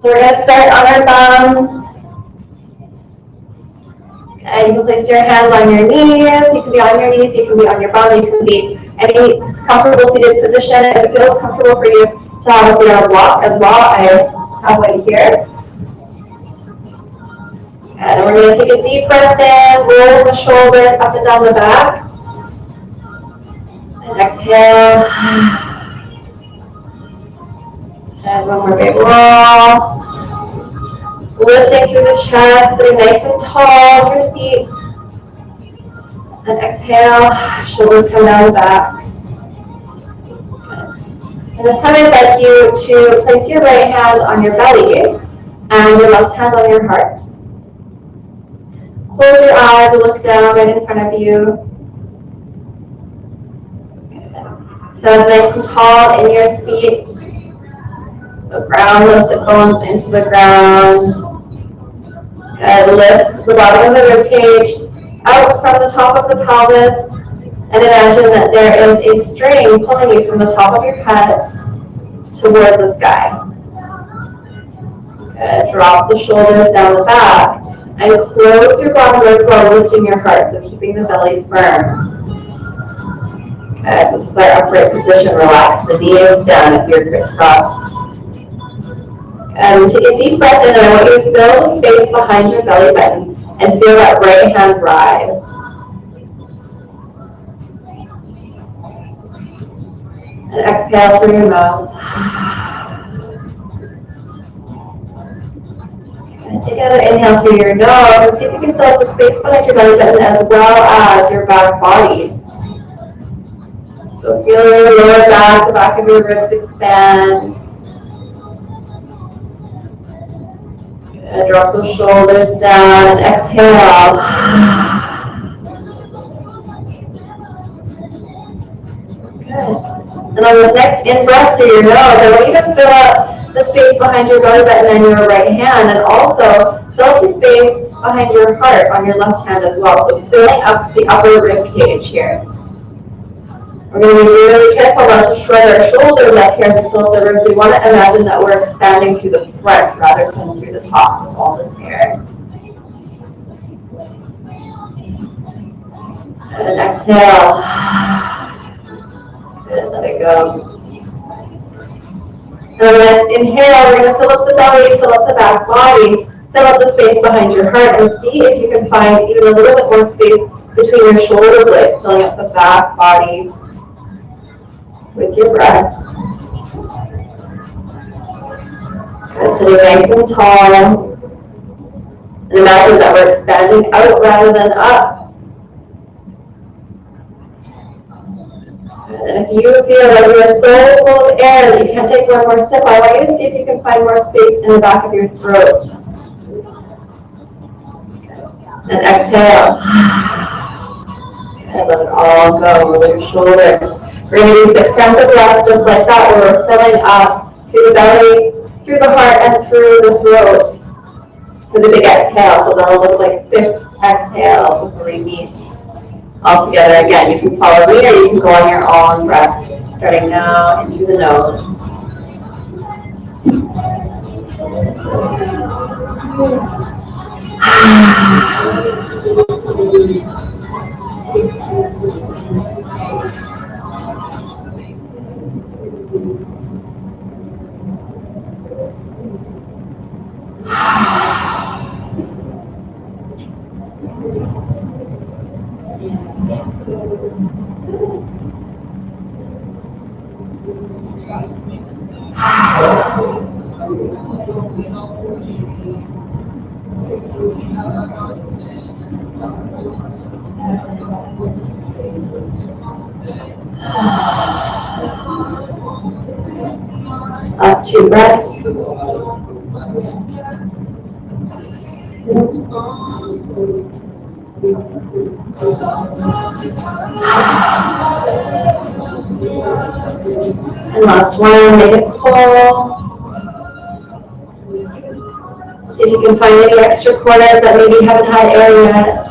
So we're going to start on our thumbs. And you can place your hands on your knees. You can be on your knees, you can be on your bum, you can be any comfortable seated position. If it feels comfortable for you to have a seated block as well, I have one here. And we're going to take a deep breath in, roll the shoulders up and down the back. And exhale. And one more big roll. Lifting through the chest, sitting nice and tall in your seat. And exhale, shoulders come down the back. And this time I'd like you to place your right hand on your belly and your left hand on your heart. Close your eyes and look down right in front of you. So nice and tall in your seat. So ground those sit bones into the ground. And lift the bottom of the rib cage out from the top of the pelvis. And imagine that there is a string pulling you from the top of your head toward the sky. Good. Drop the shoulders down the back and close your bottom ribs while lifting your heart, so keeping the belly firm. Good. This is our upright position. Relax the knees down if you're crisscrossed. And take a deep breath in, and I want you to fill the space behind your belly button and feel that right hand rise. And exhale through your mouth. And take another inhale through your nose and see if you can fill up the space behind your belly button as well as your back body. So feel your lower back, the back of your ribs expand. And drop those shoulders down and exhale. Good. And on this next in-breath through your nose, I want you to fill up the space behind your belly button and your right hand, and also fill up the space behind your heart on your left hand as well. So filling up the upper rib cage here. We're going to be really careful not to shred our shoulders up here as we fill up the ribs. We want to imagine that we're expanding through the front rather than through the top with all this air. And exhale. Good, let it go. And on the next inhale, we're going to fill up the belly, fill up the back body, fill up the space behind your heart, and see if you can find even a little bit more space between your shoulder blades, filling up the back body with your breath. And sitting nice and tall. And imagine that we're expanding out rather than up. And if you feel like you're so full of air that you can't take one more sip, I want you to see if you can find more space in the back of your throat. And exhale. And let it all go over your shoulders. We're going to do 6 rounds of breath just like that, where we're filling up through the belly, through the heart, and through the throat with a big exhale. So that'll look like 6 exhales before we meet all together again. You can follow me or you can go on your own breath, starting now in through the nose. Last 2 breaths. And last one, make it full. See if you can find any extra corners that maybe haven't had air yet.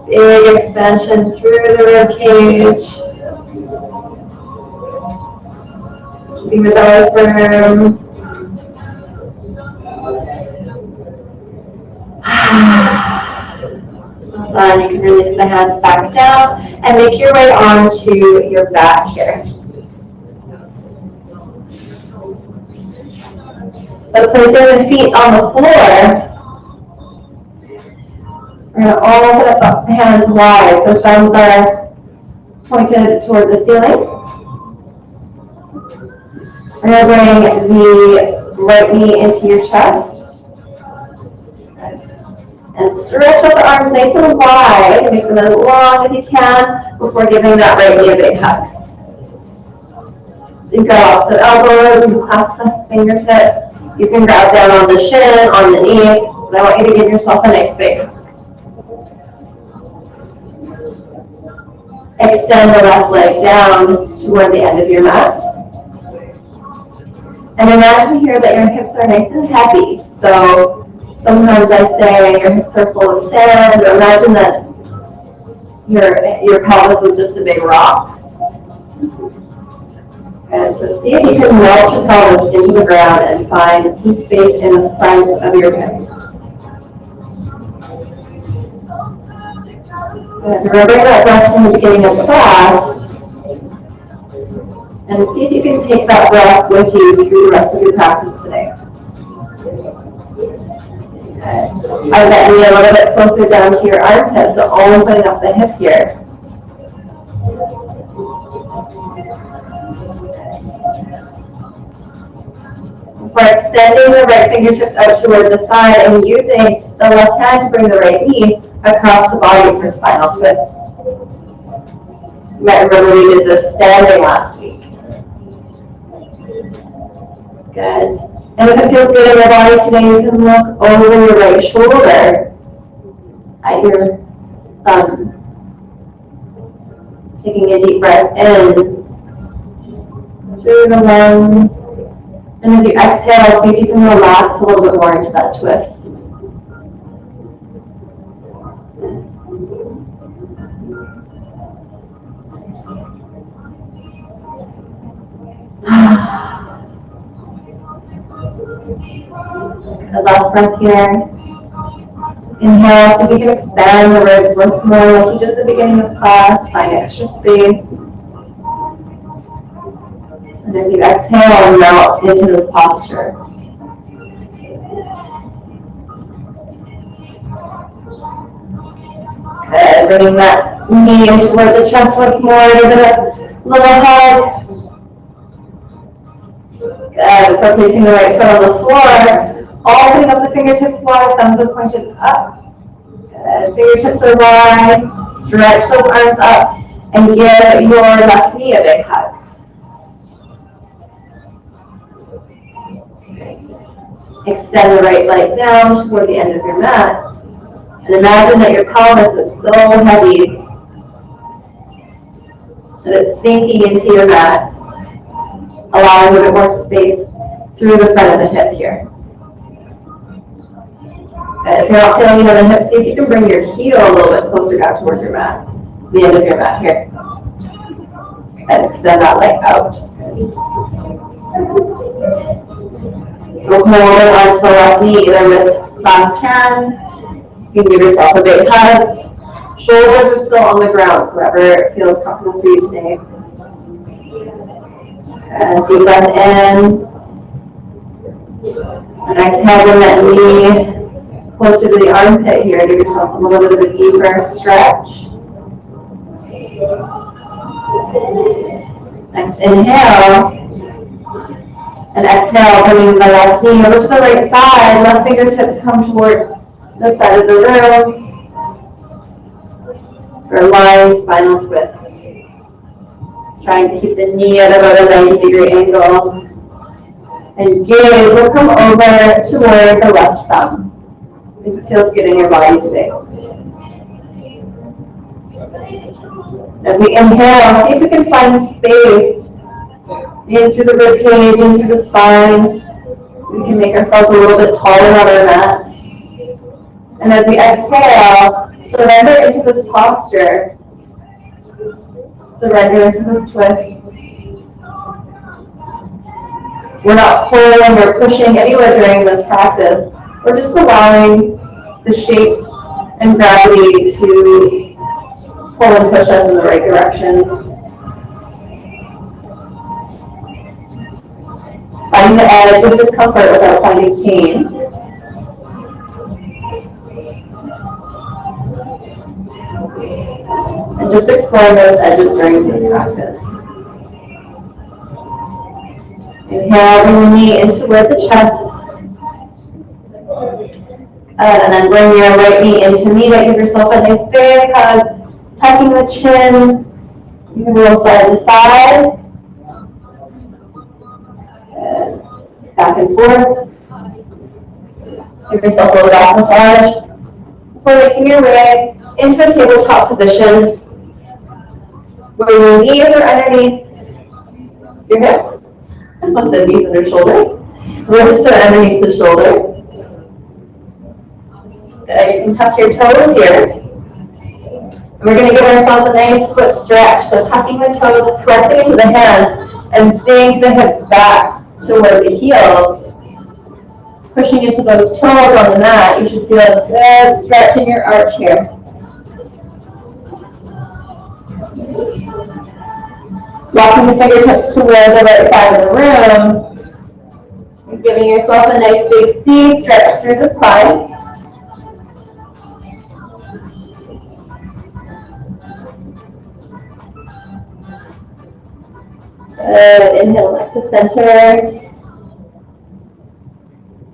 Big expansion through the rib cage. Keeping the belly firm. Then you can release the hands back down and make your way onto your back here. So placing the feet on the floor, we're going to open up the hands wide. So thumbs are pointed toward the ceiling. We're going to bring the right knee into your chest. And stretch out the arms nice and wide. Make them as long as you can before giving that right knee a big hug. You've got opposite elbows, you can clasp the fingertips. You can grab down on the shin, on the knee. And I want you to give yourself a nice big hug. Extend the left leg down toward the end of your mat. And imagine here that your hips are nice and heavy. So sometimes I say your hips are full of sand, or imagine that your pelvis is just a big rock. And so see if you can melt your pelvis into the ground and find some space in the front of your hips. And remembering that breath from the beginning of the class, and see if you can take that breath with you through the rest of your practice today. I bet knee a little bit closer down to your armpit, so opening up the hip here. We're extending the right fingertips out toward the side and using the left hand to bring the right knee across the body for spinal twist. You might remember we did this standing last week. Good. And if it feels good in your body today, you can look over your right shoulder at your thumb. Taking a deep breath in through the lungs. And as you exhale, see if you can relax a little bit more into that twist. Good, last breath here. Inhale, so you can expand the ribs once more like you did at the beginning of class. Find extra space. And as you exhale, melt into this posture. Good, bringing that knee in toward the chest once more. Give it a little hug. Good, before placing the right foot on the floor, opening up the fingertips wide, thumbs are pointed up. Good, fingertips are wide. Stretch those arms up and give your left knee a big hug. Extend the right leg down toward the end of your mat. And imagine that your pelvis is so heavy that it's sinking into your mat, allowing a bit more space through the front of the hip here. And if you're not feeling it on the hip, see if you can bring your heel a little bit closer down towards your mat, the end of your mat here. And extend that leg out. So hold onto the left knee either with clasped hands. You can give yourself a big hug. Shoulders are still on the ground, so wherever feels comfortable for you today. And deep breath in. And exhale, bring that knee closer to the armpit here. Give yourself a little bit of a deeper stretch. Next inhale. And exhale, bringing the left knee over to the right side. Left fingertips come toward the side of the room. For a lying spinal twist. Trying to keep the knee at about a 90-degree angle. And gaze will come over toward the left thumb. If it feels good in your body today. As we inhale, see if we can find space in through the rib cage, in through the spine, so we can make ourselves a little bit taller on our mat. And as we exhale, surrender into this posture. Surrender into this twist. We're not pulling or pushing anywhere during this practice. We're just allowing the shapes and gravity to pull and push us in the right direction. Finding the edge of discomfort without finding pain. And just explore those edges during this practice. Inhale, bring the knee in toward the chest. And then bring your right knee in to meet it. Give yourself a nice big hug, tucking the chin. You can roll side to side. And back and forth. Give yourself a little back massage. Before making your way into a tabletop position, where your knees are underneath your hips. I said knees under shoulders. Wrists are underneath the shoulders. You can tuck your toes here. And we're going to give ourselves a nice foot stretch. So tucking the toes, pressing into the hands, and sink the hips back toward the heels. Pushing into those toes on the mat. You should feel a good stretch in your arch here. Walking the fingertips toward the right side of the room. And giving yourself a nice big C stretch through the spine. Inhale back to center.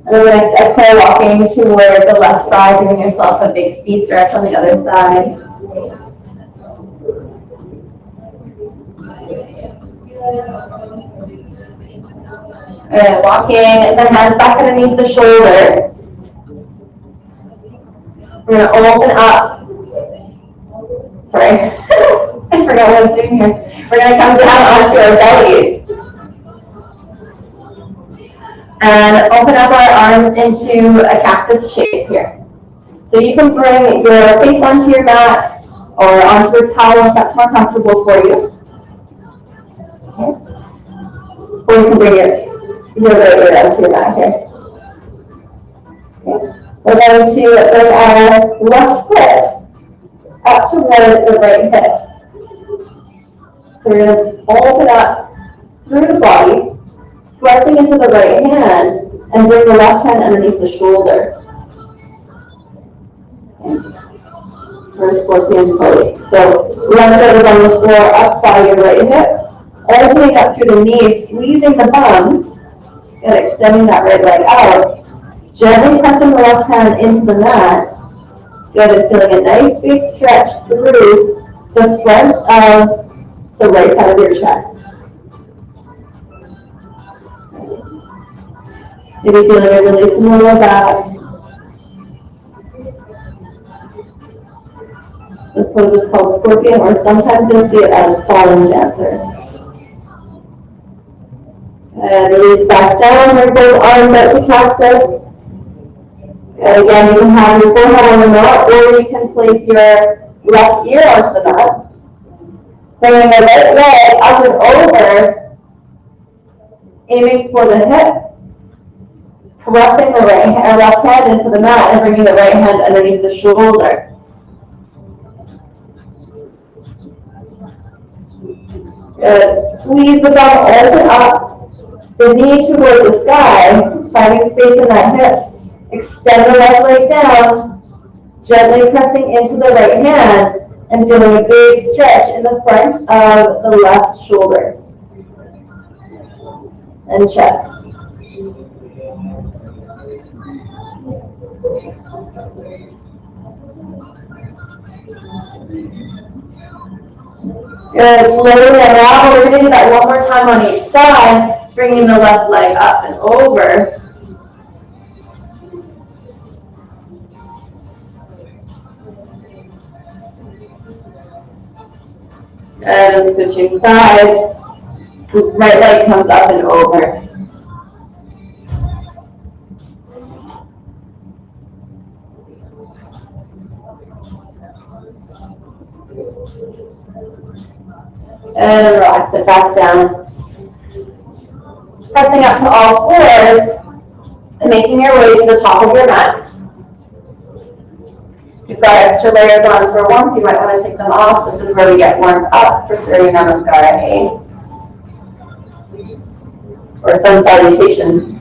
And then the next exhale, walking toward the left side, giving yourself a big C stretch on the other side. And walking the hands back underneath the shoulders. We're going to open up. Sorry, I forgot what I was doing here. We're going to come down onto our bellies. And open up our arms into a cactus shape here. So you can bring your face onto your mat or onto a towel if that's more comfortable for you. Okay. Or you can bring your right leg onto your mat here. Okay. We're going to bring our left foot up toward the right hip. So we're going to open up through the body, pressing into the right hand, and bring the left hand underneath the shoulder. Okay. For a scorpion pose. So left foot is on the floor, up by your right hip, opening up through the knee, squeezing the bum, and extending that right leg out. Gently pressing the left hand into the mat. Good, and feeling a nice big stretch through the front of the right side of your chest. Maybe feeling a release in the lower back. This pose is called scorpion, or sometimes you'll see it as fallen dancer. And release back down, bring both arms out to cactus. And again, you can have your forehead on the mat, or you can place your left ear onto the mat. Bringing the right leg up and over, aiming for the hip. Pressing the left hand into the mat and bringing the right hand underneath the shoulder. Good. Squeeze the bum, open up the knee toward the sky, finding space in that hip. Extend the left leg down, gently pressing into the right hand and feeling a big stretch in the front of the left shoulder and chest. Good, slowly unravel. We're going to do that one more time on each side, bringing the left leg up and over. And switching sides, right leg comes up and over. And relax it back down. Pressing up to all fours and making your way to the top of your mat. If you've got extra layers on for warmth, you might want to take them off. This is where we get warmed up for Surya Namaskara A. Or sun salutations.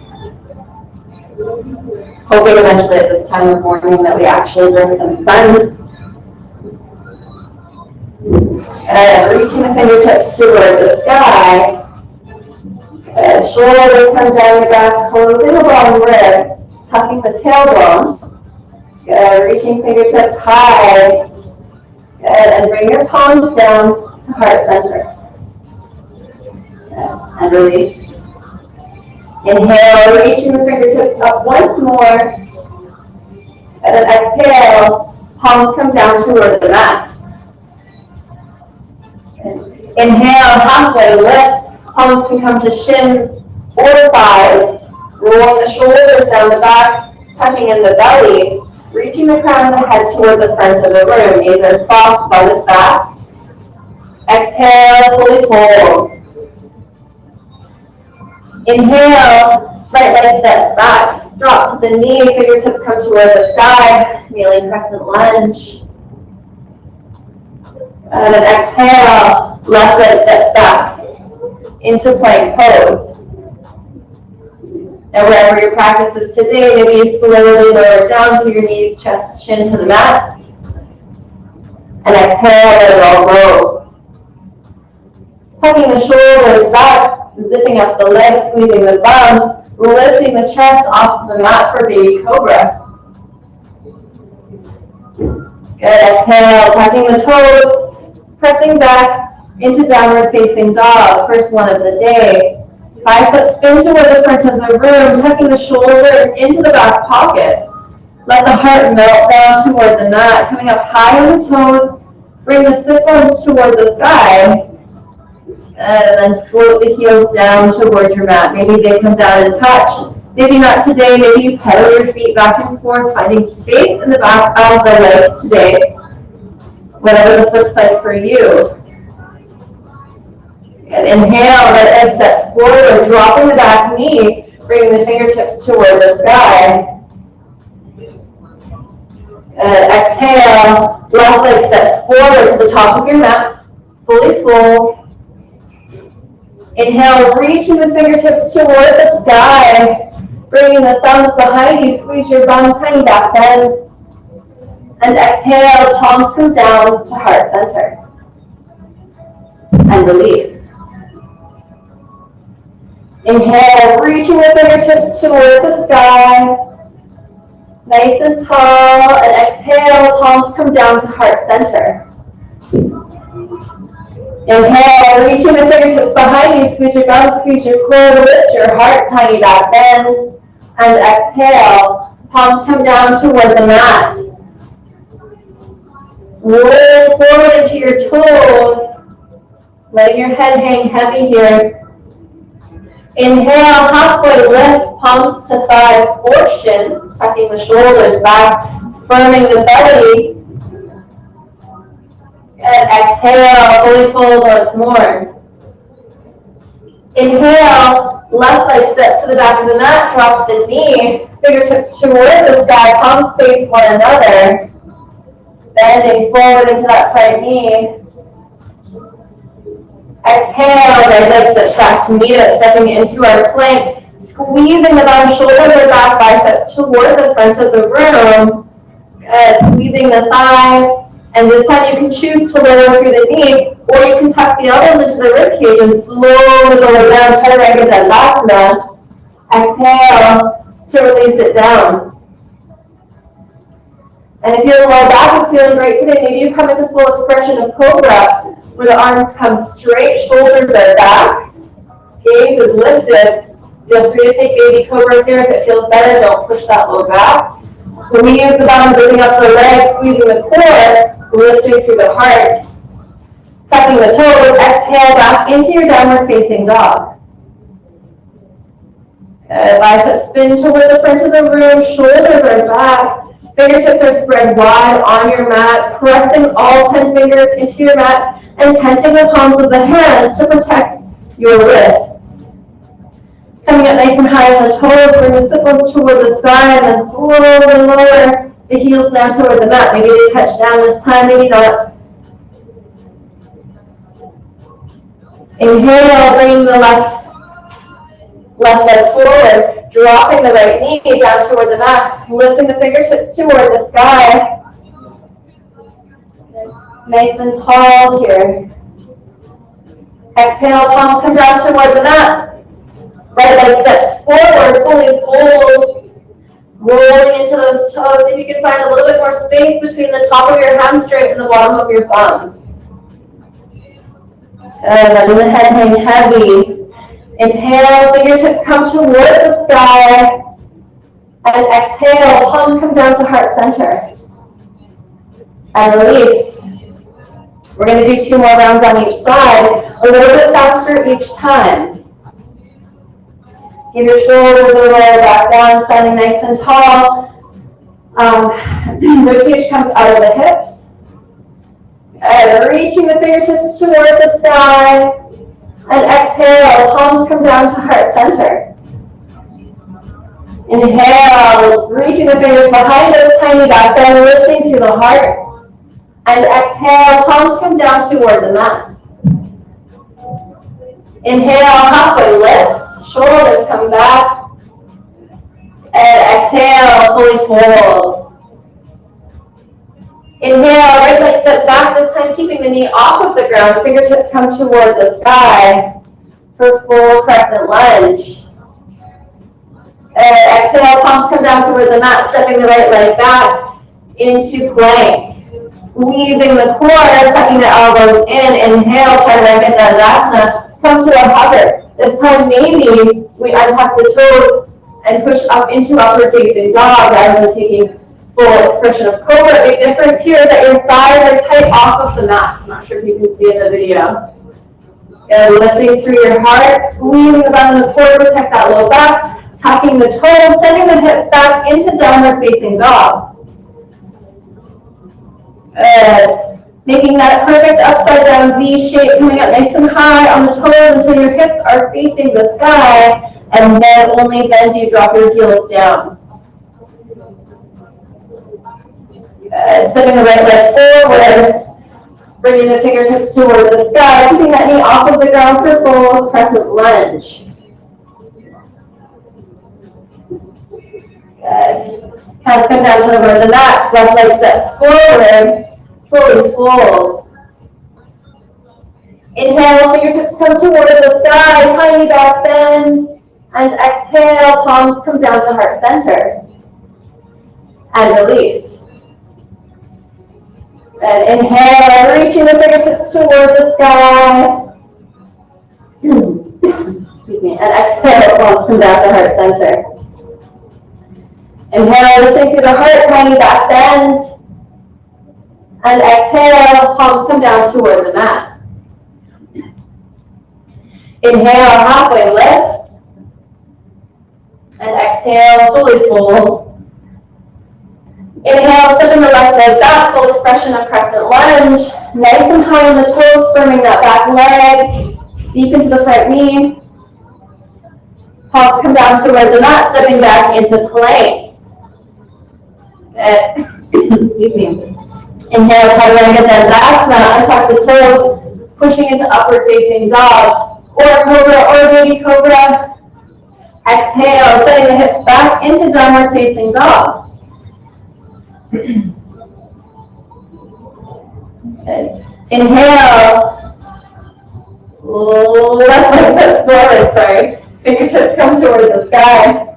Hoping eventually at this time of morning that we actually bring some sun. And reaching the fingertips toward the sky. Good. Shoulders come down your back, closing the long ribs, tucking the tailbone. Good. Reaching fingertips high. Good. And bring your palms down to heart center. Good. And release. Inhale, reaching the fingertips up once more. And then exhale, palms come down toward the mat. Inhale, halfway lift. Palms can come to shins or thighs. Rolling the shoulders down the back, tucking in the belly. Reaching the crown of the head toward the front of the room. Either soft butt is back. Exhale, fully fold. Inhale, right leg steps back. Drop to the knee, fingertips come toward the sky. Kneeling crescent lunge. And then exhale, left leg steps back into plank pose. And wherever your practice is today, maybe you slowly lower it down through your knees, chest, chin to the mat. And exhale, let it all go. Tucking the shoulders back, zipping up the legs, squeezing the bum, lifting the chest off the mat for baby cobra. Good, exhale, tucking the toes, pressing back into downward facing dog, first one of the day. Biceps spin toward the front of the room, tucking the shoulders into the back pocket. Let the heart melt down toward the mat, coming up high on the toes. Bring the sit bones toward the sky. And then float the heels down toward your mat. Maybe they come down and touch. Maybe not today. Maybe you pedal your feet back and forth, finding space in the back of the legs today. Whatever this looks like for you. And inhale, right leg steps forward, dropping the back knee, bringing the fingertips toward the sky. And exhale, left leg steps forward to the top of your mat, fully fold. Inhale, reaching the fingertips toward the sky, bringing the thumbs behind you, squeeze your bum, tiny back bend. And exhale, palms come down to heart center. And release. Inhale, reaching the fingertips toward the sky. Nice and tall. And exhale, palms come down to heart center. Inhale, reaching the fingertips behind you, squeeze your bum, squeeze your core, lift your heart, tiny back bend. And exhale, palms come down toward the mat. Roll forward into your toes, letting your head hang heavy here. Inhale, halfway lift, palms to thighs or shins, tucking the shoulders back, firming the belly. And exhale, fully fold once more. Inhale, left leg steps to the back of the mat, drop the knee, fingertips toward the sky, palms face one another. Bending forward into that right knee. Exhale, right leg steps back to meet us, stepping into our plank, squeezing the bottom shoulder or back biceps toward the front of the room, squeezing the thighs, and this time you can choose to lower through the knee, or you can tuck the elbows into the ribcage and slowly lower down, Chaturanga Dandasana. Exhale to release it down. And if your lower back is feeling great today, maybe you come into full expression of Cobra, where the arms come straight, shoulders are back, gaze is lifted. Feel free to take baby Cobra here if it feels better. Don't push that low back. Squeeze the bottom, bringing up the legs, squeezing the core, lifting through the heart. Tucking the toes, exhale back into your downward facing dog. Biceps spin toward the front of the room, shoulders are back. Fingertips are spread wide on your mat, pressing all 10 fingers into your mat and tenting the palms of the hands to protect your wrists. Coming up nice and high on the toes, bring the sit bones toward the sky and then slowly lower the heels down toward the mat. Maybe they touch down this time, maybe not. Inhale, bringing the left leg forward, dropping the right knee down toward the mat, lifting the fingertips toward the sky. Nice and tall here. Exhale, palms come down toward the mat. Right leg steps forward, fully fold. Rolling into those toes. If you can find a little bit more space between the top of your hamstring and the bottom of your thumb. Good, letting the head hang heavy. Inhale, fingertips come towards the sky. And exhale, palms come down to heart center. And release. We're going to do 2 more rounds on each side, a little bit faster each time. Give your shoulders a roll back down, standing nice and tall. The cage comes out of the hips. And reaching the fingertips toward the sky. And exhale, palms come down to heart center. Inhale, reaching the fingers behind those tiny back bend, lifting through the heart. And exhale, palms come down toward the mat. Inhale, halfway lift, shoulders come back. And exhale, fully fold. Inhale, right leg steps back, this time keeping the knee off of the ground. Fingertips come toward the sky for full crescent lunge. And exhale, palms come down toward the mat, stepping the right leg back into plank. Squeezing the core, tucking the elbows in. Inhale, Chaturanga Dandasana. Come to a hover. This time maybe we untuck the toes and push up into upward facing dog rather than taking full expression of Cobra. Big difference here is that your thighs are tight off of the mat. I'm not sure if you can see in the video. And lifting through your heart, squeezing the bottom of the core, protect that low back, tucking the toes, sending the hips back into downward facing dog. Good. Making that perfect upside down V shape, coming up nice and high on the toes until your hips are facing the sky, and then only then do you drop your heels down. Good. Stepping the right leg forward, bringing the fingertips toward the sky, keeping that knee off of the ground for full crescent lunge. Good. Hands come down toward the mat, left leg steps forward. Fully fold. Inhale, fingertips come toward the sky, tiny back bend. And exhale, palms come down to heart center. And release. And inhale, reaching the fingertips toward the sky. Excuse me. And exhale, palms come down to heart center. Inhale, lifting through the heart, tiny back bend. And exhale, palms come down toward the mat. Inhale, halfway lift. And exhale, fully fold. Inhale, stepping the left leg back, full expression of crescent lunge. Nice and high on the toes, firming that back leg. Deep into the front knee. Palms come down toward the mat, stepping back into plank. Excuse me. Inhale, Chaturanga Dandasana, untuck the toes, pushing into upward facing dog, or Cobra, or baby Cobra. Exhale, setting the hips back into downward facing dog. Good. Inhale, left leg steps forward, sorry. Fingertips come toward the sky.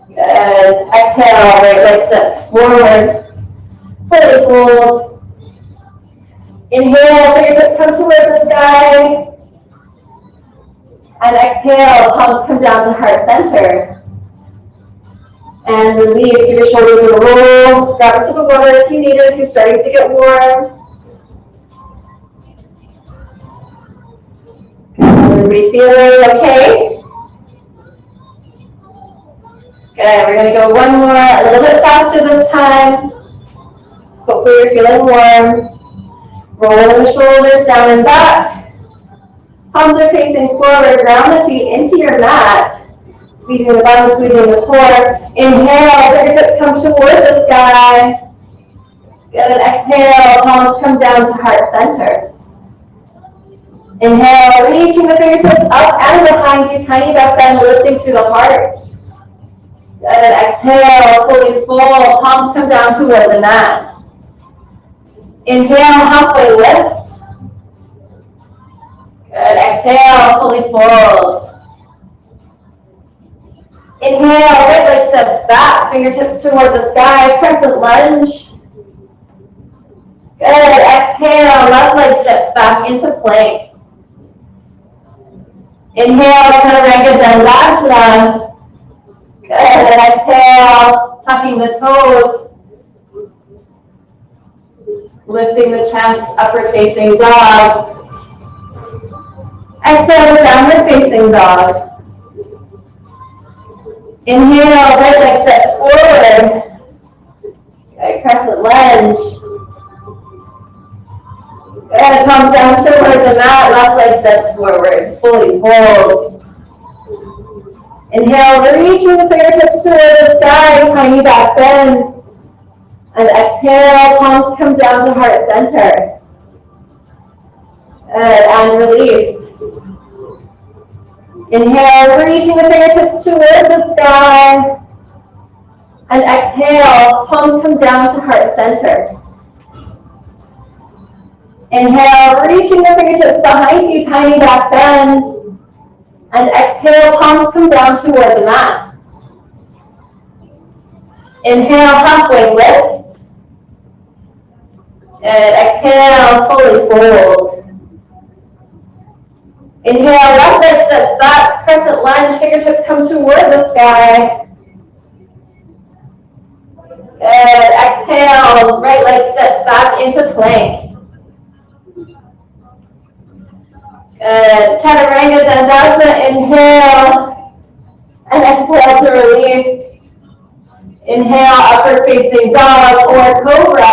Good. Exhale, right leg steps forward. Fully fold. Inhale, fingertips come toward the sky. And exhale, palms come down to heart center. And release, give your shoulders a roll. Grab a sip of water if you need it, if you're starting to get warm. Everybody feeling okay? Good, we're going to go one more, a little bit faster this time. Hopefully you're feeling warm. Rolling the shoulders down and back. Palms are facing forward, ground the feet into your mat. Squeezing the bum, squeezing the core. Inhale, fingertips come toward the sky. Good, and exhale, palms come down to heart center. Inhale, reaching the fingertips up and behind you, tiny back bend, lifting through the heart. Good, and exhale, fully full, palms come down toward the mat. Inhale, halfway lift. Good, exhale, fully fold. Inhale, right leg steps back, fingertips toward the sky, crescent lunge. Good, exhale, left leg steps back into plank. Inhale, Chaturanga Dandasana. Good, and exhale, tucking the toes. Lifting the chest, upward facing dog. Exhale, downward facing dog. Inhale, right leg steps forward. Okay, crescent lunge. Good, palms down toward the mat, left leg steps forward, fully fold. Inhale, reaching the fingertips toward the sky, tiny back bend. And exhale, palms come down to heart center. Good, and release. Inhale, reaching the fingertips toward the sky. And exhale, palms come down to heart center. Inhale, reaching the fingertips behind you, tiny back bend. And exhale, palms come down toward the mat. Inhale, halfway lift. And exhale, fully fold. Inhale, left leg steps back, crescent lunge, fingertips come toward the sky. Good, exhale, right leg steps back into plank. Good, Chaturanga Dandasana, inhale, and exhale to release. Inhale, upward facing dog or cobra.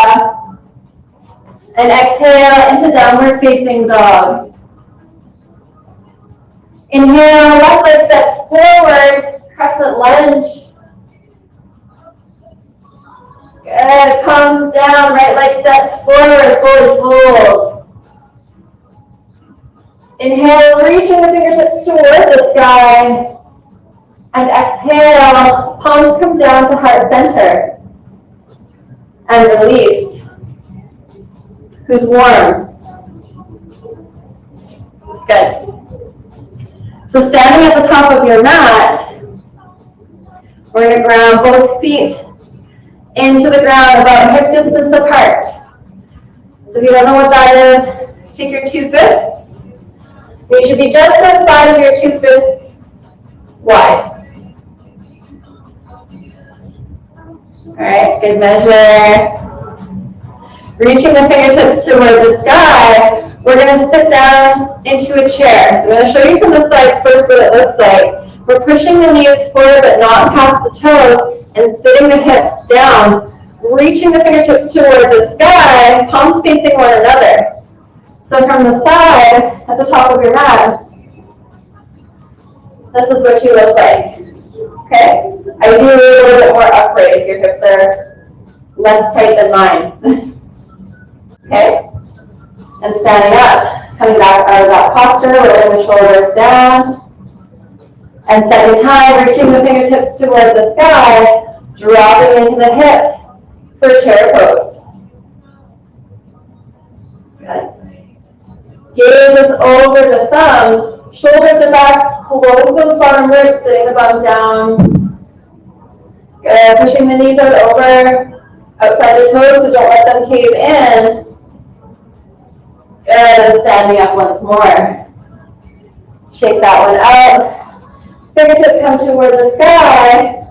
And exhale into downward facing dog. Inhale, left leg steps forward, crescent lunge. Good, palms down, right leg steps forward, fully fold. Inhale, reaching the fingertips toward the sky. And exhale, palms come down to heart center. And release. Who's warm? Good. So standing at the top of your mat, we're going to ground both feet into the ground about hip distance apart. So if you don't know what that is, take your two fists. You should be just outside of your two fists wide. All right, good measure. Reaching the fingertips toward the sky, we're going to sit down into a chair. So I'm going to show you from the side first what it looks like. We're pushing the knees forward but not past the toes and sitting the hips down, reaching the fingertips toward the sky, palms facing one another. So from the side, at the top of your mat, this is what you look like. Okay? Ideally a little bit more upright if your hips are less tight than mine. Okay? And standing up, coming back out of that posture, rolling the shoulders down. And second time, reaching the fingertips toward the sky, dropping into the hips for chair pose. Good. Gaze is over the thumbs, shoulders are back, close those bottom ribs, sitting the bum down. Good, pushing the knees out over, outside the toes, so don't let them cave in. Good, and standing up once more. Shake that one out. Fingertips come toward the sky.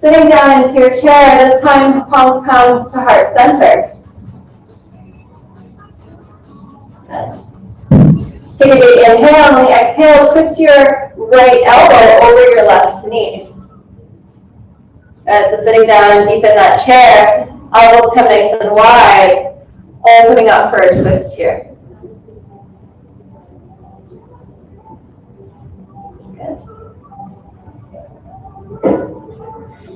Sitting down into your chair, this time palms come to heart center. Good. Take a big inhale, and on the exhale, twist your right elbow over your left knee. Good, so sitting down deep in that chair, elbows come nice and wide, opening up for a twist here. Good.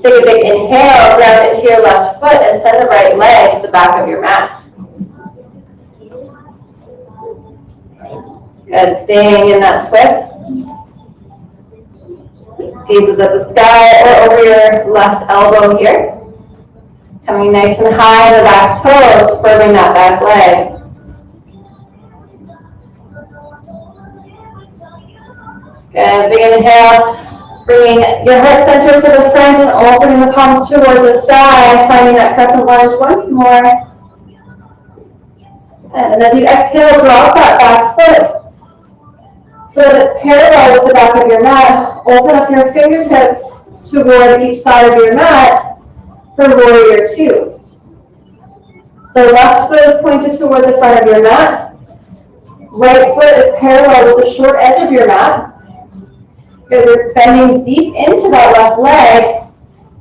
Take a big inhale, ground into your left foot, and send the right leg to the back of your mat. Good, staying in that twist. Gazes at the sky or over your left elbow here. Coming nice and high in the back toes, firming that back leg. Good, big inhale. Bringing your heart center to the front and opening the palms toward the sky, finding that crescent lunge once more. And as you exhale, drop that back foot so that it's parallel with the back of your mat. Open up your fingertips toward each side of your mat for warrior two. So left foot is pointed toward the front of your mat. Right foot is parallel with the short edge of your mat. We're bending deep into that left leg.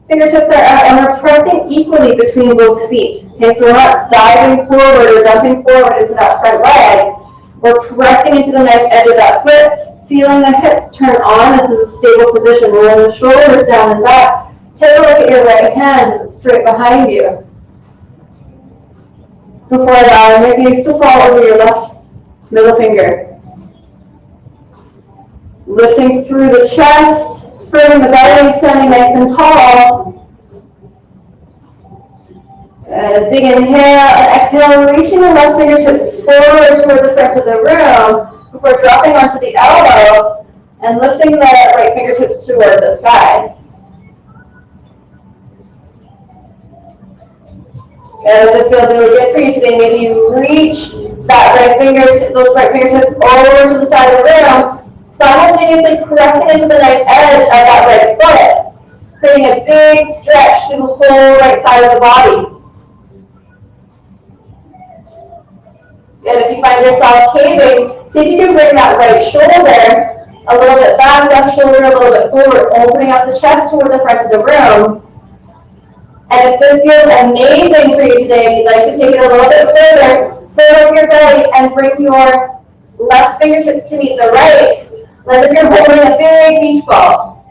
Fingertips are out and we're pressing equally between both feet. Okay, so we're not diving forward or jumping forward into that front leg. We're pressing into the knife edge of that foot, feeling the hips turn on. This is a stable position. Rolling the shoulders down and back. Take a look at your right hand straight behind you. Before allowing your gaze to fall over your left middle finger. Lifting through the chest, firming the belly, standing nice and tall. A big inhale and exhale, reaching the left fingertips forward toward the front of the room before dropping onto the elbow and lifting the right fingertips toward the sky. And if this feels really good for you today, maybe you reach that those right fingertips over to the side of the room, simultaneously pressing into the knife edge of that right foot, creating a big stretch through the whole right side of the body. And if you find yourself caving, see if you can bring that right shoulder a little bit back, left shoulder a little bit forward, opening up the chest toward the front of the room. And if this feels amazing for you today, you'd like to take it a little bit further, fold over your belly and bring your left fingertips to meet the right, as if you're holding a big beach ball.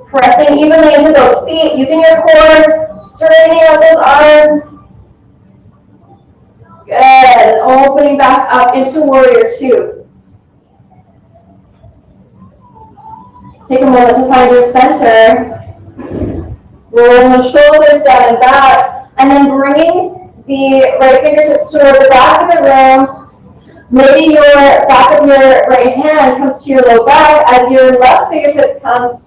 Pressing evenly into those feet, using your core, straightening out those arms. Good. Opening back up into warrior two. Take a moment to find your center. Rolling the shoulders down and back, and then bringing the right fingertips toward the back of the room. Maybe your back of your right hand comes to your low back as your left fingertips come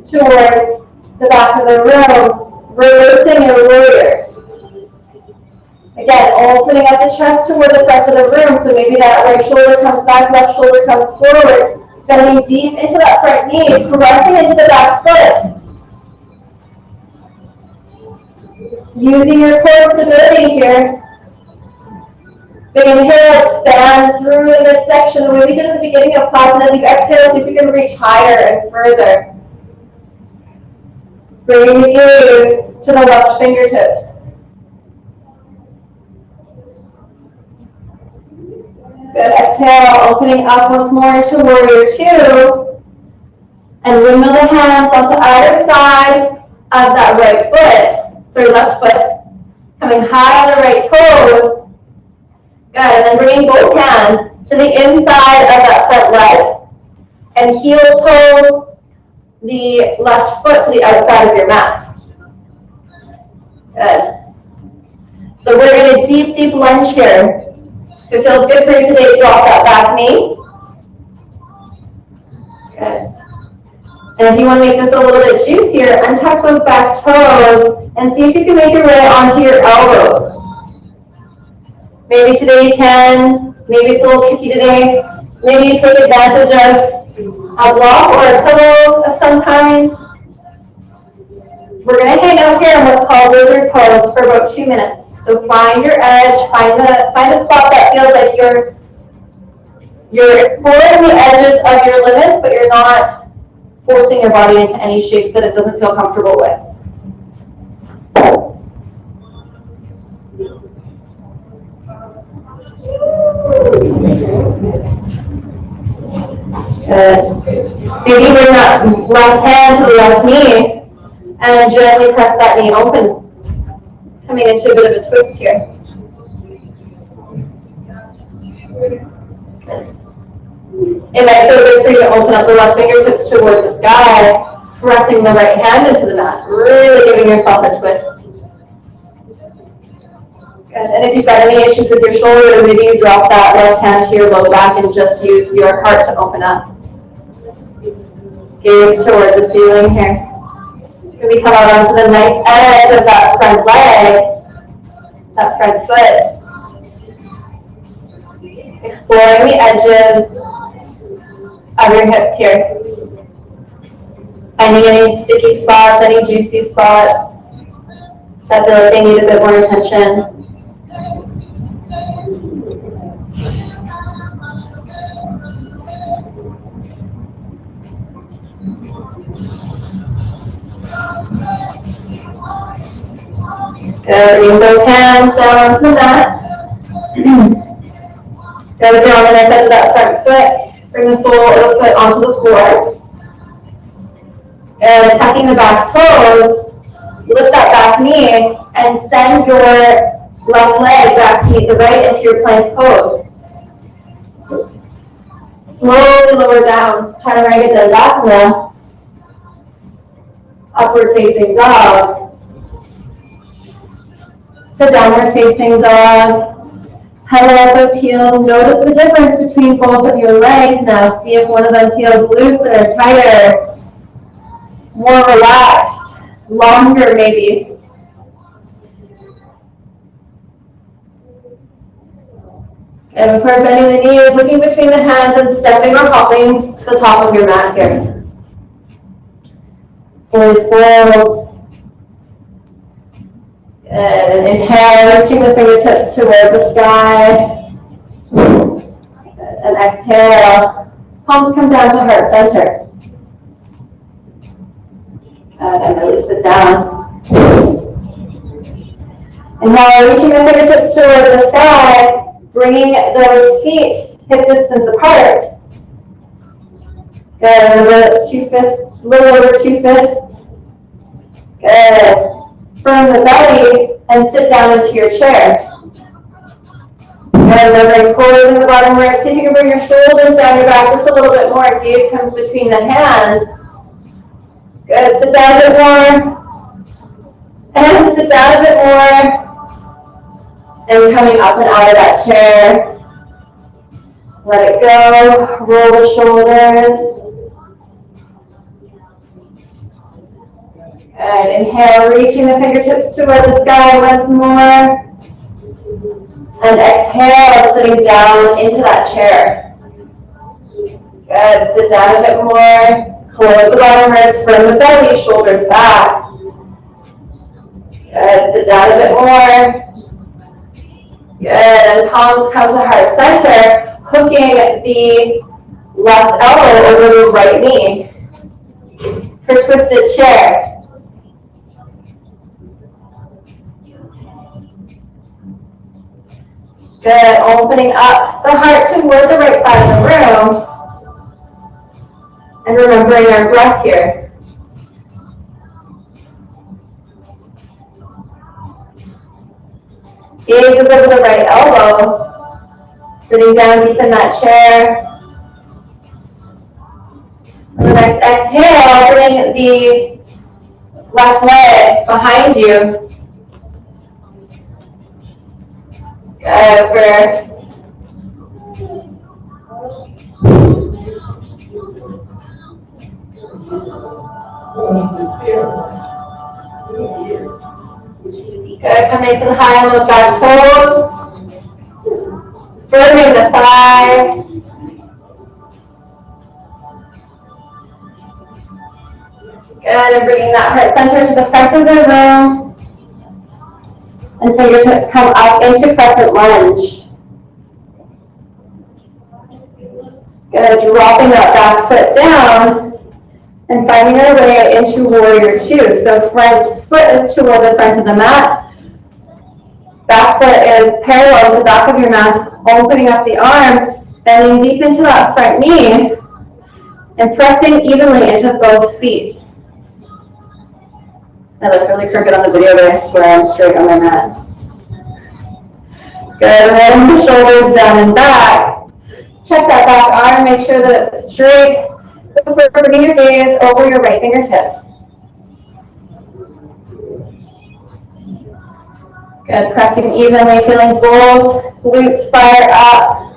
toward the back of the room, reversing your warrior. Again, opening up the chest toward the front of the room, so maybe that right shoulder comes back, left shoulder comes forward, bending deep into that front knee, pressing into the back foot. Using your core stability here. Big inhale, expand through the midsection the way we did at the beginning of class, and as you exhale, see if you can reach higher and further. Bringing the gaze to the left fingertips. Good, exhale, opening up once more into warrior two, and windmill the hands onto either side of that right foot, left foot, coming high on the right toes. Good, and then bringing both hands to the inside of that front leg, and heel toe the left foot to the outside of your mat. Good. So we're in a deep, deep lunge here. If it feels good for you today, drop that back knee. Good. And if you want to make this a little bit juicier, untuck those back toes and see if you can make your way onto your elbows. Maybe today you can, maybe it's a little tricky today. Maybe you take advantage of a block or a pillow of some kind. We're going to hang out here in what's called lizard pose for about 2 minutes. So find your edge, find a spot that feels like you're exploring the edges of your limits, but you're not forcing your body into any shapes that it doesn't feel comfortable with. Good. Maybe bring that left hand to the left knee and gently press that knee open. Coming into a bit of a twist here. Good. It might feel good for you to open up the left fingertips toward the sky, pressing the right hand into the mat, really giving yourself a twist. Good. And if you've got any issues with your shoulder, maybe you drop that left hand to your low back and just use your heart to open up. Gaze toward the ceiling here. Maybe come out onto the knife edge of that front leg, that front foot. Exploring the edges of your hips here. Finding any sticky spots, any juicy spots that feel like they need a bit more attention. Good. Bring both hands down onto the mat. Go down the neck of that front foot. Bring the sole of the foot onto the floor. And tucking the back toes, lift that back knee and send your left leg back to meet the right into your plank pose. Slowly lower down, Chaturanga Dandasana, upward facing dog, to downward facing dog. Pedal out those heels. Notice the difference between both of your legs now. See if one of them feels looser, tighter, more relaxed, longer maybe. And before bending the knees, looking between the hands and stepping or hopping to the top of your mat here. Fully fold. And inhale, reaching the fingertips toward the sky. And exhale, palms come down to heart center. And release it down. Inhale, reaching the fingertips toward the sky, bringing those feet hip distance apart. Good, remember that's 2 fists, a little over 2 fists. Good. Firm the belly and sit down into your chair. And remembering closing the bottom right. See if you can bring your shoulders down your back just a little bit more. Gaze comes between the hands. Good. Sit down a bit more. And sit down a bit more. And coming up and out of that chair. Let it go. Roll the shoulders. Good. Inhale, reaching the fingertips toward the sky once more. And exhale, sitting down into that chair. Good. Sit down a bit more. Close the bottom ribs, firm the belly, shoulders back. Good. Sit down a bit more. Good. And palms come to heart center, hooking the left elbow over the right knee for twisted chair. Good, opening up the heart toward the right side of the room. And remembering our breath here. Gaze is over the right elbow. Sitting down deep in that chair. On the next exhale, bring the left leg behind you. Good. Good. Come nice and high on those back toes. Firming the thigh. Good. And bringing that heart center to the front of the room. And fingertips come up into crescent lunge. Good. Dropping that back foot down and finding our way into warrior two. So front foot is toward the front of the mat. Back foot is parallel to the back of your mat, opening up the arms, bending deep into that front knee. And pressing evenly into both feet. I look really crooked on the video, but I swear I'm straight on my mat. Good, rolling the shoulders down and back. Check that back arm, make sure that it's straight before bringing your gaze over your right fingertips. Good, pressing evenly, feeling both glutes fire up.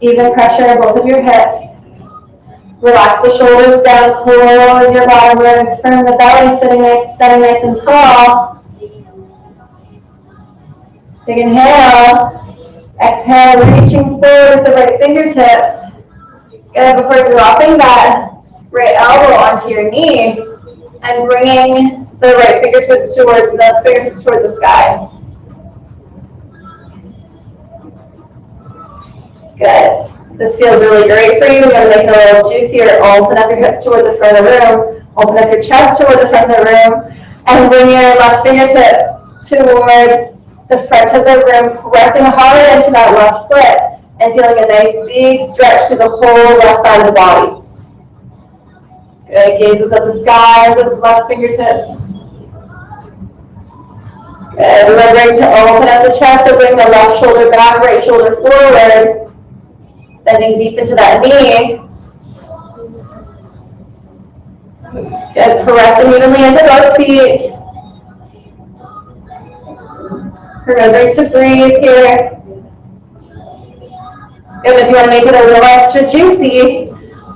Even pressure in both of your hips. Relax the shoulders down, close your bottom ribs, firm the belly, standing nice and tall. Big inhale. Exhale, reaching forward with the right fingertips. Good, before dropping that right elbow onto your knee and bringing the right fingertips towards the sky. Good. This feels really great for you. You're going to make it a little juicier. Open up your hips toward the front of the room. Open up your chest toward the front of the room. And bring your left fingertips toward the front of the room, pressing hard into that left foot and feeling a nice big stretch to the whole left side of the body. Good. Gazes at the sky with the left fingertips. Good. Remembering to open up the chest, so bring the left shoulder back, right shoulder forward. Bending deep into that knee. Good. Pressing evenly into both feet. Remembering to breathe here. Good. If you want to make it a little extra juicy,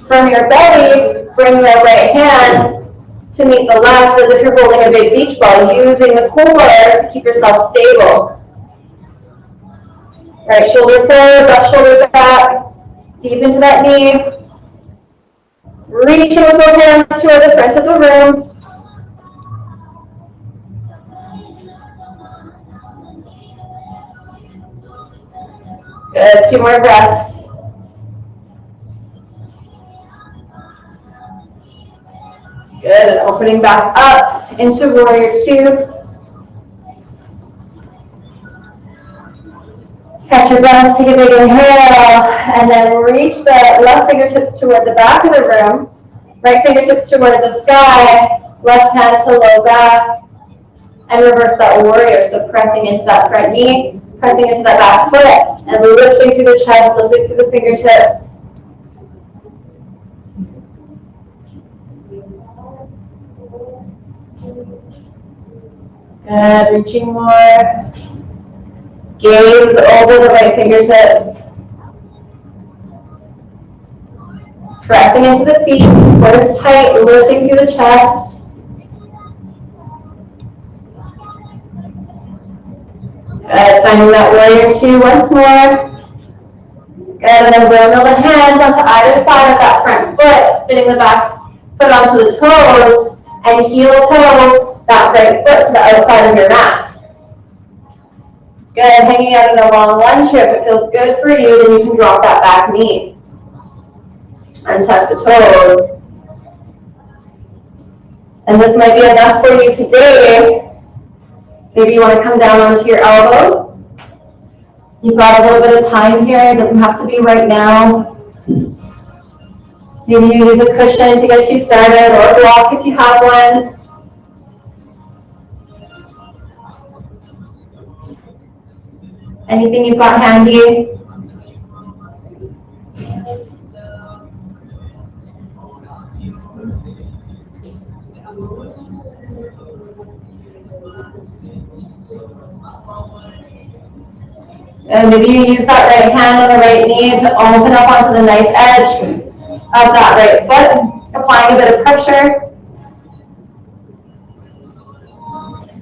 from your belly, bring the right hand to meet the left as if you're holding a big beach ball, using the core to keep yourself stable. Right shoulder forward, left shoulder back. Deep into that knee. Reaching with both hands toward the front of the room. Good. 2 more breaths. Good. And opening back up into warrior 2. Catch your breath, take a big inhale, and then reach the left fingertips toward the back of the room, right fingertips toward the sky, left hand to low back, and reverse that warrior. So pressing into that front knee, pressing into that back foot, and lifting through the chest, lifting through the fingertips. Good, reaching more. Gaze over the right fingertips. Pressing into the feet, core is tight, lifting through the chest. Good, finding that warrior 2 once more. Good, and then windmill the hands onto either side of that front foot, spinning the back foot onto the toes, and heel toe that right foot to the outside of your mat. Good, hanging out in a long lunge here. If it feels good for you, then you can drop that back knee. Untuck the toes. And this might be enough for you today. Maybe you want to come down onto your elbows. You've got a little bit of time here. It doesn't have to be right now. Maybe you use a cushion to get you started, or a block if you have one. Anything you've got handy. And maybe you use that right hand on the right knee to open up onto the knife edge of that right foot, applying a bit of pressure.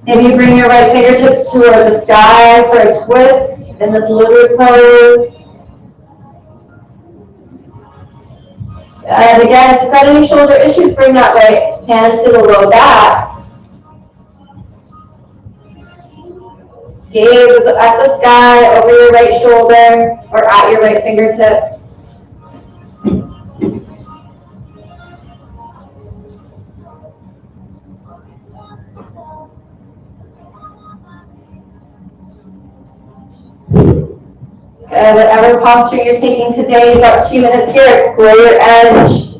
Maybe you bring your right fingertips toward the sky for a twist in this lizard pose. And again, if you've got any shoulder issues, bring that right hand to the low back. Gaze at the sky, over your right shoulder, or at your right fingertips. Whatever posture you're taking today, you've got 2 minutes here. Explore your edge.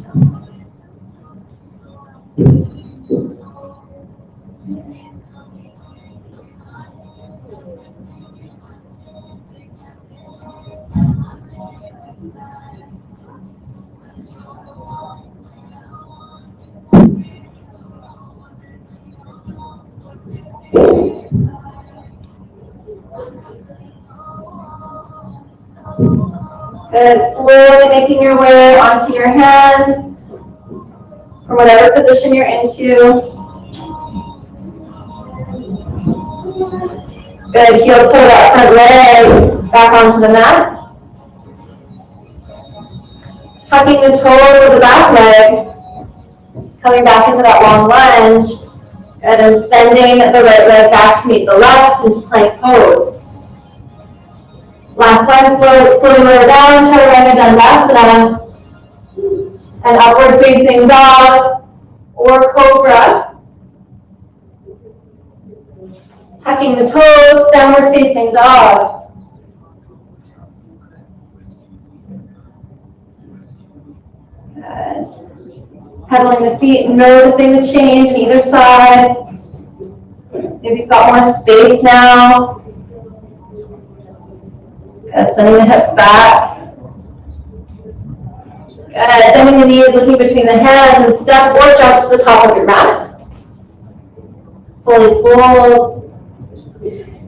Good. Slowly making your way onto your hands from whatever position you're into. Good. Heel toe that front leg back onto the mat. Tucking the toes of the back leg. Coming back into that long lunge. And then sending the right leg back to meet the left into plank pose. Last time, slowly lower down, chaturanga dandasana, and upward facing dog or cobra. Tucking the toes, downward facing dog. Good. Pedaling the feet, noticing the change on either side. Maybe you've got more space now. Good. Sending the hips back. Good. Bending the knees, looking between the hands, and step or jump to the top of your mat. Fully fold.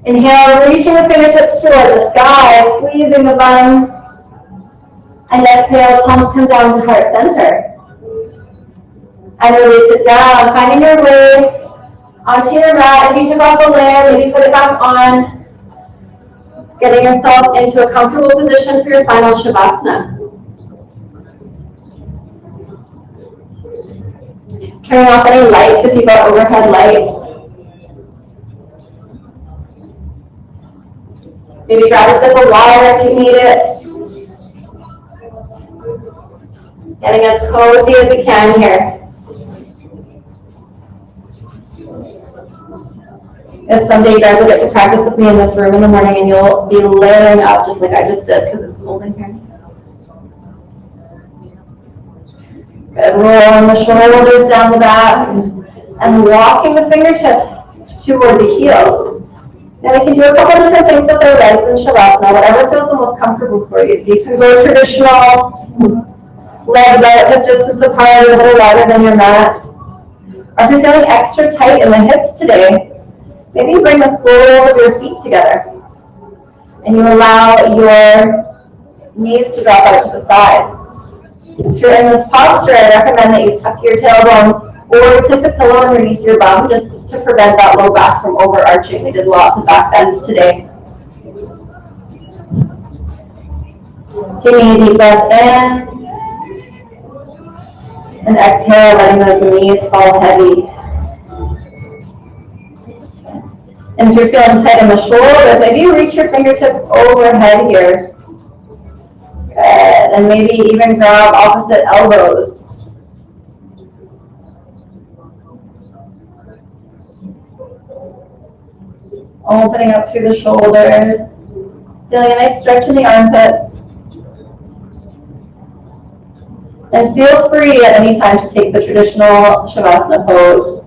Inhale, reaching the fingertips toward the sky, squeezing the bum. And exhale, palms come down to heart center. And release it down, finding your way onto your mat. If you took off a layer, maybe put it back on. Getting yourself into a comfortable position for your final Shavasana. Turning off any lights if you've got overhead lights. Maybe grab a sip of water if you need it. Getting as cozy as we can here. And someday you guys will get to practice with me in this room in the morning and you'll be layering up just like I just did because it's cold in here. Good. Rolling the shoulders down the back and walking the fingertips toward the heels. Now we can do a couple of different things with our legs in Shavasana, whatever feels the most comfortable for you. So you can go traditional, legs about hip distance apart, a little wider than your mat. Or if you're feeling extra tight in the hips today, maybe you bring the soles of your feet together and you allow your knees to drop out to the side. If you're in this posture, I recommend that you tuck your tailbone or place a pillow underneath your bum just to prevent that low back from overarching. We did lots of back bends today. Taking a deep breath in and exhale, letting those knees fall heavy. And if you're feeling tight in the shoulders, maybe you reach your fingertips overhead here. Good. And maybe even grab opposite elbows. Opening up through the shoulders. Feeling a nice stretch in the armpits. And feel free at any time to take the traditional Shavasana pose,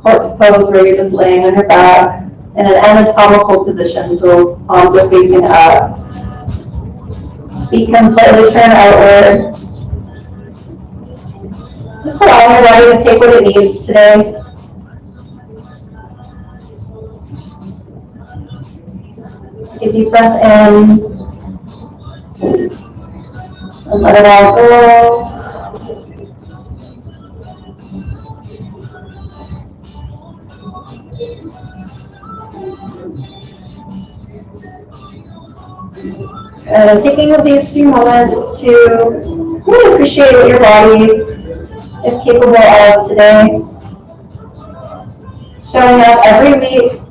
corpse pose, where you're just laying on your back in an anatomical position, so palms are facing up. Feet can slightly turn outward. Just allow your body to take what it needs today. Take a deep breath in and let it all go. And taking these few moments to really appreciate what your body is capable of today. Showing up every week,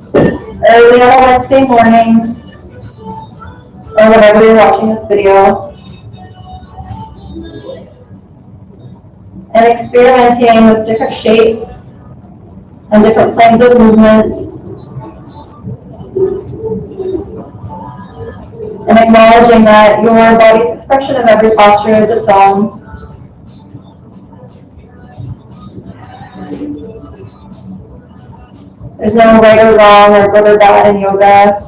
early on a Wednesday morning, or whenever you're watching this video. And experimenting with different shapes and different planes of movement. And acknowledging that your body's expression of every posture is its own. There's no right or wrong or good or bad in yoga.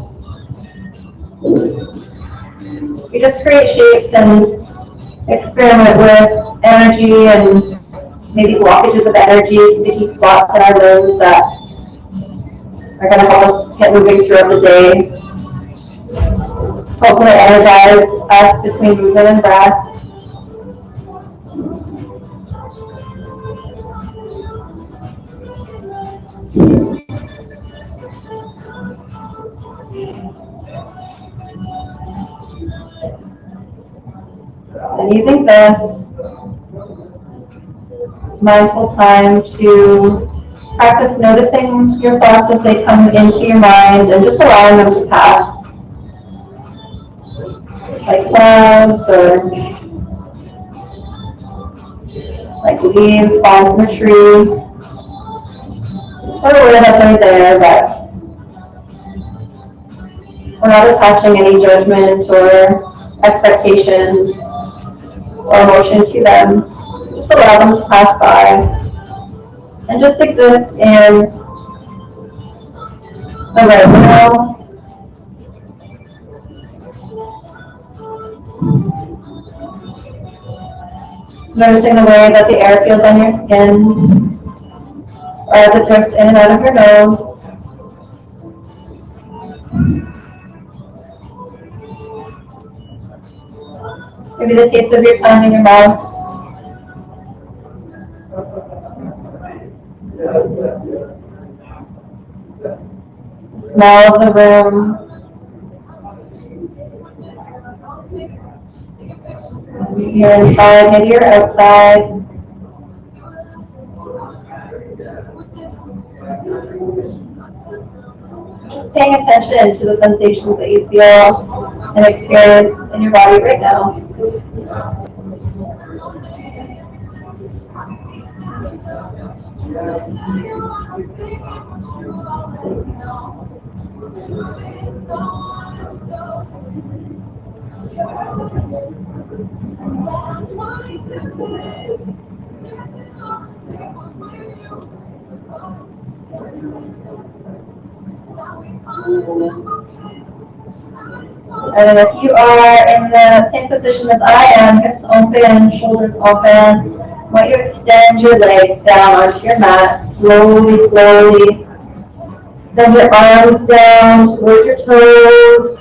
You just create shapes and experiment with energy and maybe blockages of energy, sticky spots in our limbs that are going to help us get moving throughout the day. Hopefully energize us between movement and breath. And using this mindful time to practice noticing your thoughts as they come into your mind and just allowing them to pass. Like clouds or like leaves falling from a tree, or whatever they're there, but we're not attaching any judgment or expectations or emotion to them. Just allow them to pass by and just exist in the right now. Noticing the way that the air feels on your skin, or as it drifts in and out of your nose. Maybe the taste of your tongue in your mouth. The smell of the room. Maybe you're inside, maybe you're outside. Just paying attention to the sensations that you feel and experience in your body right now. And if you are in the same position as I am, hips open, shoulders open, I want you to extend your legs down onto your mat, slowly, slowly. Extend your arms down towards your toes,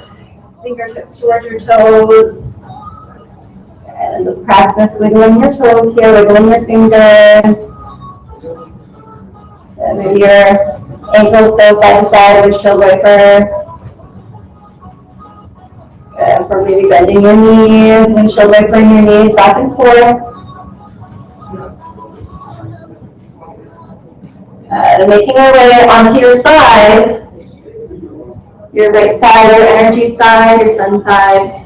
fingertips towards your toes. And just practice wiggling your toes here, wiggling your fingers. And maybe your ankles go side to side, windshield wiper. And for maybe bending your knees, windshield wipering your knees back and forth. And making our way onto your side, your right side, your energy side, your sun side.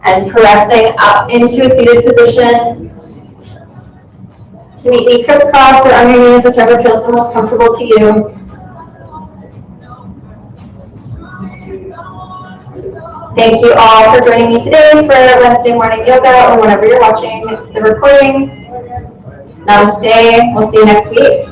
And pressing up into a seated position to meet knee crisscross or on your knees, whichever feels the most comfortable to you. Thank you all for joining me today for Wednesday morning yoga or whenever you're watching the recording. Namaste. We'll see you next week.